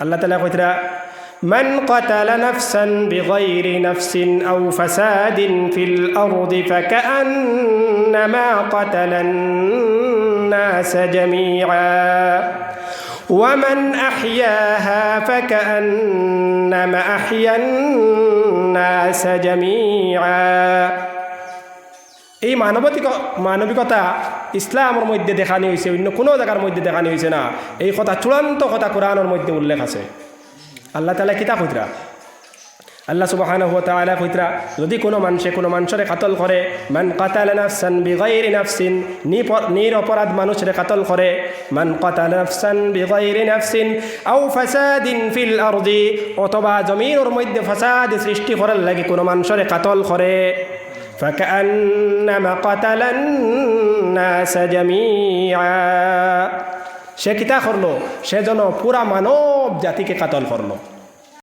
আল্লাহ তাআলা কইতরা মান কাতালা নাফসান বিগাইরি নাফসিন আও ফাসাদিন ফিল আরদি ফাকান্নামা কাতালান নাস জামিআ ومن أحياها فكأنما أحيا الناس جميعا এই মানবিকতা ইসলামের মধ্যে দেখানি হয়েছে, অন্য কোনো জায়গার মধ্যে দেখানি হয়েছে না। এই কথা চূড়ান্ত কথা কোরআনের মধ্যে উল্লেখ আছে। আল্লাহ তাআলা কিতা কইতরা, আল্লাহ সুবহানাহু ওয়া তাআলা কইতরা যদি কোনো মানুষের কাতল করে, মান কাতালা নাফসান বিগাইরি নাফসিন, নিরপরাধ মানুষের কাতল করে, মান কাতালা নাফসান বিগাইরি নাফসিন আও ফাসাদিন ফিল আরদি, অথবা জমিনের মধ্যে ফাসাদ সৃষ্টি করার লাগে কোনো মানুষের কাতল করে, ফাকান্নামা কাতালান নাস জামিআ, সে কিতা করলো, সে যেন পুরা মানব জাতিকে কাতল করলো।